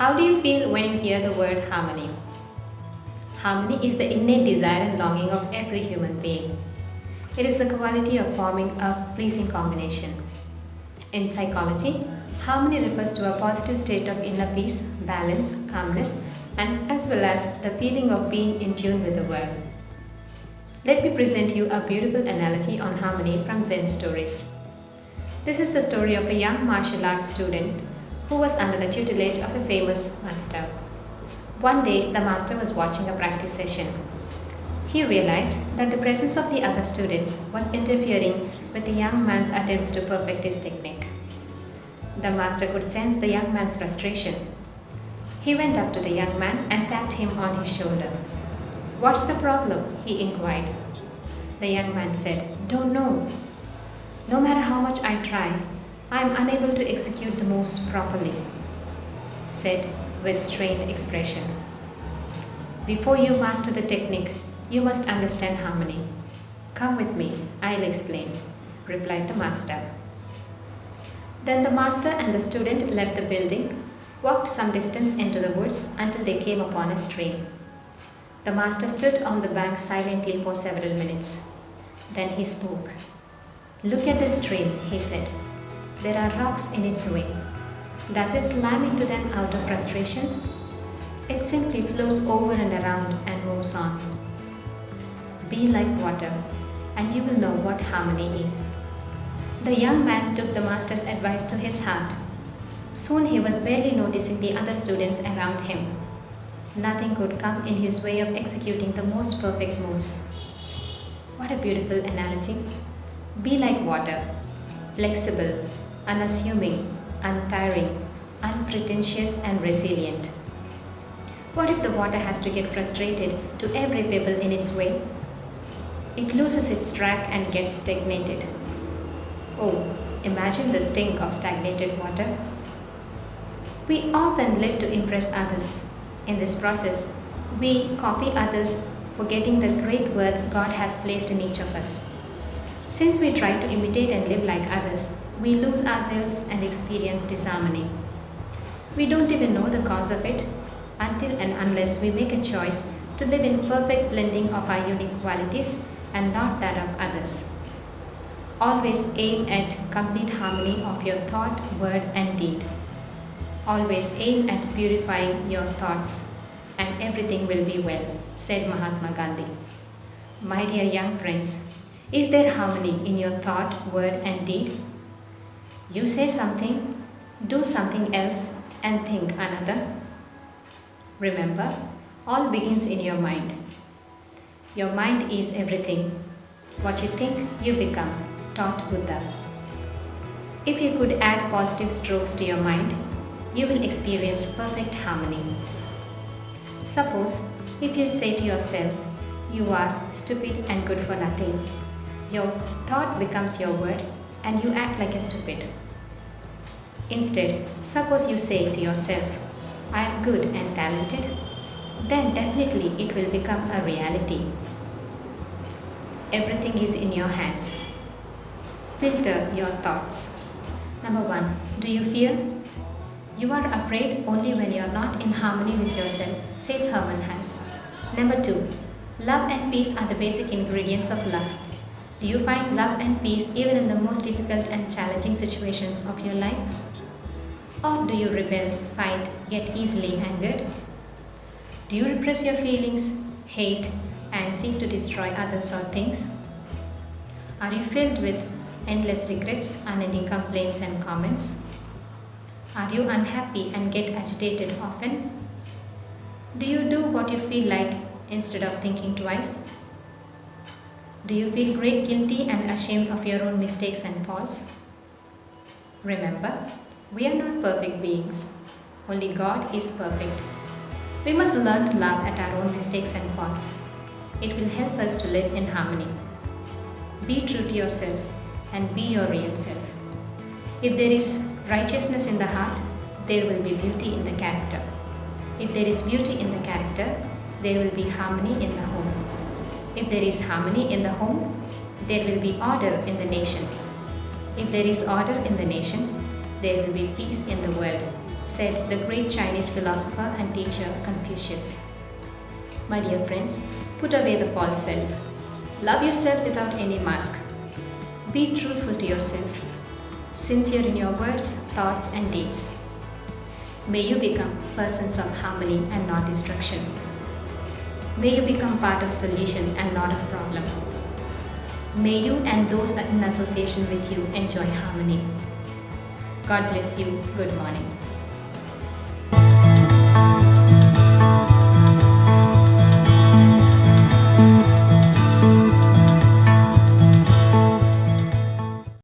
How do you feel when you hear the word harmony? Harmony is the innate desire and longing of every human being. It is the quality of forming a pleasing combination. In psychology, harmony refers to a positive state of inner peace, balance, calmness, and as well as the feeling of being in tune with the world. Let me present you a beautiful analogy on harmony from Zen stories. This is the story of a young martial arts student who was under the tutelage of a famous master. One day, the master was watching a practice session. He realized that the presence of the other students was interfering with the young man's attempts to perfect his technique. The master could sense the young man's frustration. He went up to the young man and tapped him on his shoulder. "What's the problem?" he inquired. The young man said, "Don't know. No matter how much I try, I am unable to execute the moves properly," said with strained expression. "Before you master the technique, you must understand harmony. Come with me, I'll explain," replied the master. Then the master and the student left the building, walked some distance into the woods until they came upon a stream. The master stood on the bank silently for several minutes. Then he spoke. "Look at this stream," he said. "There are rocks in its way. Does it slam into them out of frustration? It simply flows over and around and moves on. Be like water, and you will know what harmony is." The young man took the master's advice to his heart. Soon he was barely noticing the other students around him. Nothing could come in his way of executing the most perfect moves. What a beautiful analogy. Be like water, flexible, unassuming, untiring, unpretentious, and resilient. What if the water has to get frustrated to every pebble in its way? It loses its track and gets stagnated. Oh, imagine the stink of stagnated water. We often live to impress others. In this process, we copy others, forgetting the great worth God has placed in each of us. Since we try to imitate and live like others, we lose ourselves and experience disharmony. We don't even know the cause of it until and unless we make a choice to live in perfect blending of our unique qualities and not that of others. Always aim at complete harmony of your thought, word, and deed. Always aim at purifying your thoughts, and everything will be well, said Mahatma Gandhi. My dear young friends, is there harmony in your thought, word, and deed? You say something, do something else, and think another. Remember, all begins in your mind. Your mind is everything. What you think, you become, taught Buddha. If you could add positive strokes to your mind, you will experience perfect harmony. Suppose if you say to yourself, "You are stupid and good for nothing," your thought becomes your word and you act like a stupid. Instead, suppose you say to yourself, "I am good and talented," then definitely it will become a reality. Everything is in your hands. Filter your thoughts. Number 1. Do you fear? You are afraid only when you are not in harmony with yourself, says Herman Hesse. Number 2. Love and peace are the basic ingredients of love. Do you find love and peace even in the most difficult and challenging situations of your life? Or do you rebel, fight, get easily angered? Do you repress your feelings, hate, and seek to destroy others or things? Are you filled with endless regrets, unending complaints and comments? Are you unhappy and get agitated often? Do you do what you feel like instead of thinking twice? Do you feel great guilty and ashamed of your own mistakes and faults? Remember, we are not perfect beings. Only God is perfect. We must learn to laugh at our own mistakes and faults. It will help us to live in harmony. Be true to yourself and be your real self. If there is righteousness in the heart, there will be beauty in the character. If there is beauty in the character, there will be harmony in the home. If there is harmony in the home, there will be order in the nations. If there is order in the nations, there will be peace in the world, said the great Chinese philosopher and teacher Confucius. My dear friends, put away the false self. Love yourself without any mask. Be truthful to yourself, sincere in your words, thoughts, and deeds. May you become persons of harmony and not destruction. May you become part of solution and not of problem. May you and those in association with you enjoy harmony. God bless you. Good morning.